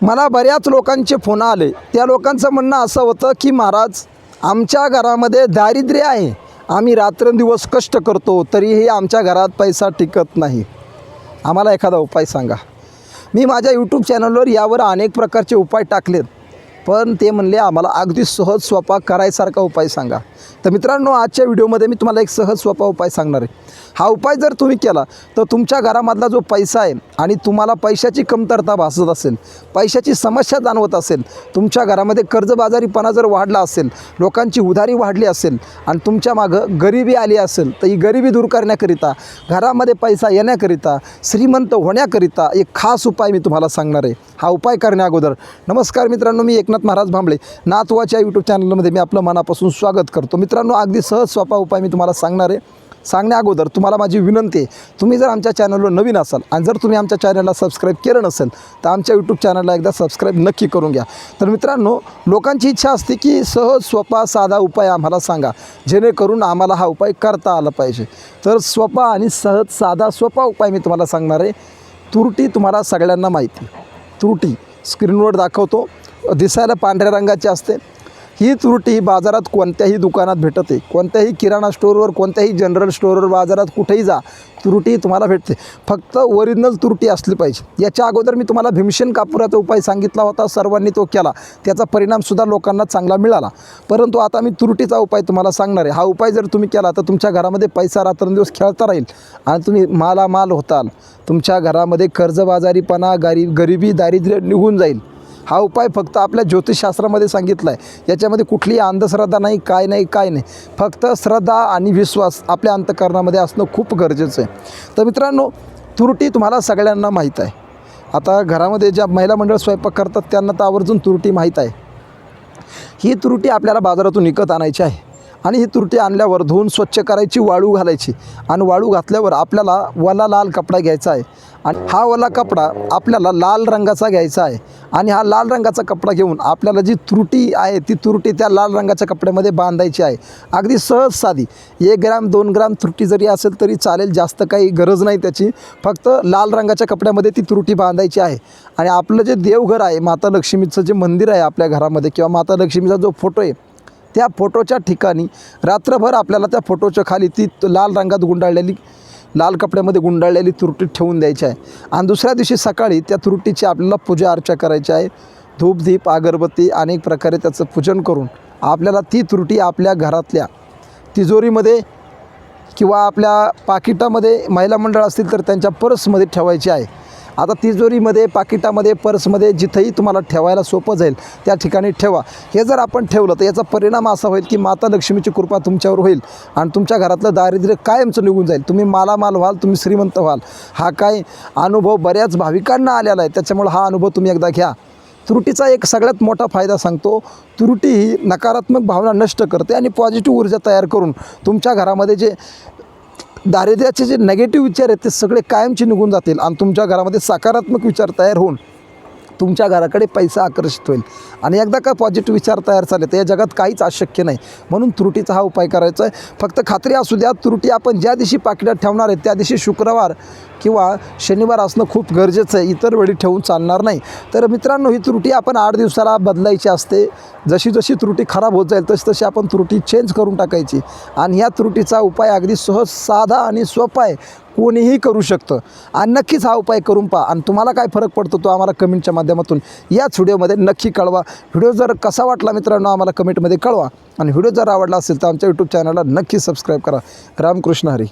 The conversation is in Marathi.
मला बऱ्याच लोकांचे फोन आले। त्या लोकांचं म्हणणं असं होतं की महाराज, आमच्या घरामध्ये दारिद्र्य आहे, आम्ही रात्रंदिवस कष्ट करतो तरीही आमच्या घरात पैसा टिकत नाही, आम्हाला एखादा उपाय सांगा। मी माझ्या यूट्यूब चॅनलवर यावर अनेक प्रकारचे उपाय टाकलेत, पण ते म्हणले आम्हाला अगदी सहज सोपा करायसारखा उपाय सांगा। तर मित्रांनो, आजच्या व्हिडिओमध्ये मी तुम्हाला एक सहज सोपा उपाय सांगणार आहे। हा उपाय जर तुम्ही केला तर तुमच्या घरामधला जो पैसा आहे आणि तुम्हाला पैशाची कमतरता भासत असेल, पैशाची समस्या जाणवत असेल, तुमच्या घरामध्ये कर्जबाजारीपणा जर वाढला असेल, लोकांची उधारी वाढली असेल आणि तुमच्या मागं गरिबी आली असेल, तर ही गरिबी दूर करण्याकरिता, घरामध्ये पैसा येण्याकरिता, श्रीमंत होण्याकरिता एक खास उपाय मी तुम्हाला सांगणार आहे। हा उपाय करण्या अगोदर नमस्कार मित्रांनो, मी एकनाथ महाराज भांबळे, नातवाच्या यूट्यूब चॅनलमध्ये मी आपलं मनापासून स्वागत करतो। मित्रांनो, अगदी सहज सोपा उपाय मी तुम्हाला सांगणार आहे। सांगण्या अगोदर तुम्हाला माझी विनंती आहे, तुम्ही जर आमच्या चॅनलवर नवीन असाल आणि जर तुम्ही आमच्या चॅनलला सबस्क्राईब केलं नसेल तर आमच्या यूट्यूब चॅनलला एकदा सबस्क्राईब नक्की करून घ्या। तर मित्रांनो, लोकांची इच्छा असते की सहज सोपा साधा उपाय आम्हाला सांगा, जेणेकरून आम्हाला हा उपाय करता आला पाहिजे। तर सोपा आणि सहज साधा सोपा उपाय मी तुम्हाला सांगणार आहे। तुरटी तुम्हाला सगळ्यांना माहिती, तुरटी स्क्रीनवर दाखवतो, दिसायला पांढऱ्या रंगाची असते। ही तुरटी बाजारात कोणत्याही दुकानात भेटते, कोणत्याही किराणा स्टोअरवर, कोणत्याही जनरल स्टोअरवर, बाजारात कुठेही जा, तुरटी तुम्हाला भेटते। फक्त ओरिजिनल तुरटी असली पाहिजे। याच्या अगोदर मी तुम्हाला भीमसेन कापुराचा उपाय सांगितला होता, सर्वांनी तो केला, त्याचा परिणामसुद्धा लोकांना चांगला मिळाला। परंतु आता मी तुरटीचा उपाय तुम्हाला सांगणार आहे। हा उपाय जर तुम्ही केला तर तुमच्या घरामध्ये पैसा रात्रंदिवस खेळता राहील आणि तुम्ही मालामाल होताल। तुमच्या घरामध्ये कर्जबाजारीपणा, गरिबी, दारिद्र्य निघून जाईल। हा उपाय फक्त आपल्या ज्योतिषशास्त्रामध्ये सांगितला आहे। याच्यामध्ये कुठलीही अंधश्रद्धा नाही, काय नाही। फक्त श्रद्धा आणि विश्वास आपल्या अंतःकरणामध्ये असणं खूप गरजेचं आहे। तर मित्रांनो, तुरटी तुम्हाला सगळ्यांना माहीत आहे। आता घरामध्ये ज्या महिला मंडळ स्वयंपाक करतात त्यांना तर आवर्जून तुरटी माहीत आहे। ही तुरटी आपल्याला बाजारातून विकत आणायची आहे आणि ही तुरटी आणल्यावर धुवून स्वच्छ करायची, वाळू घालायची आणि वाळू घातल्यावर आपल्याला वला लाल कपडा घ्यायचा आहे आणि हा वला कपडा आपल्याला लाल रंगाचा घ्यायचा आहे आणि हा लाल रंगाचा कपडा घेऊन आपल्याला जी तुरटी आहे ती तुरटी त्या लाल रंगाच्या कपड्यामध्ये बांधायची आहे। अगदी सहज साधी 1 ग्राम 2 ग्राम तुरटी जरी असेल तरी चालेल, जास्त काही गरज नाही त्याची। फक्त लाल रंगाच्या कपड्यामध्ये ती तुरटी बांधायची आहे आणि आपलं जे देवघर आहे, माता लक्ष्मीचं जे मंदिर आहे आपल्या घरामध्ये, किंवा माता लक्ष्मीचा जो फोटो आहे, त्या फोटोच्या ठिकाणी रात्रभर आपल्याला त्या फोटोच्या खाली ती लाल रंगात गुंडाळलेली, लाल कपड्यामध्ये गुंडाळलेली तुरटी ठेवून द्यायची आहे आणि दुसऱ्या दिवशी सकाळी त्या तुरटीची आपल्याला पूजा अर्चा करायची आहे। धूप दीप अगरबत्ती अनेक प्रकारे त्याचं पूजन करून आपल्याला ती तुरटी आपल्या घरातल्या तिजोरीमध्ये किंवा आपल्या पाकिटामध्ये, महिला मंडळ असतील तर त्यांच्या पर्समध्ये ठेवायची आहे। आता तिजोरीमध्ये, पाकिटामध्ये, पर्समध्ये, जिथंही तुम्हाला ठेवायला सोपं जाईल त्या ठिकाणी ठेवा। हे जर आपण ठेवलं तर याचा परिणाम असा होईल की माता लक्ष्मीची कृपा तुमच्यावर होईल आणि तुमच्या घरातलं दारिद्र्य कायमचं निघून जाईल, तुम्ही मालामाल व्हाल, तुम्ही श्रीमंत व्हाल। हा काय अनुभव बऱ्याच भाविकांना आलेला आहे, त्याच्यामुळे हा अनुभव तुम्ही एकदा घ्या। तुरटीचा एक सगळ्यात मोठा फायदा सांगतो, तुरटी ही नकारात्मक भावना नष्ट करते आणि पॉझिटिव्ह ऊर्जा तयार करून तुमच्या घरामध्ये जे दारिद्र्याचे जे नेगेटिव्ह विचार आहेत ते सगळे कायमचे निघून जातील आणि तुमच्या घरामध्ये सकारात्मक विचार तयार होऊन तुमच्या घराकडे पैसा आकर्षित होईल। आणि एकदा का पॉझिटिव्ह विचार तयार झाले तर या जगात काहीच अशक्य नाही। म्हणून तुरटीचा हा उपाय करायचा आहे। फक्त खात्री असू द्या, तुरटी आपण ज्या दिवशी पाकिटात ठेवणार आहे त्या दिवशी शुक्रवार किंवा शनिवार असणं खूप गरजेचं आहे, इतर वेळी ठेवून चालणार नाही। तर मित्रांनो, ही तुरटी आपण 8 दिवसाला बदलायची असते। जशी जशी तुरटी खराब होत जाईल तशी तशी आपण तुरटी चेंज करून टाकायची आणि ह्या तुरटीचा उपाय अगदी सहज साधा आणि सोपा आहे, कोणीही करू शकतं आणि नक्कीच हा उपाय करून पहा आणि तुम्हाला काय फरक पडतो तो आम्हाला कमेंटच्या माध्यमातून याच व्हिडिओमध्ये नक्की कळवा। व्हिडिओ जर कसा वाटला मित्रांनो आम्हाला कमेंटमध्ये कळवा आणि व्हिडिओ जर आवडला असेल तर आमच्या यूट्यूब चॅनलला नक्की सबस्क्राईब करा। रामकृष्ण हरी।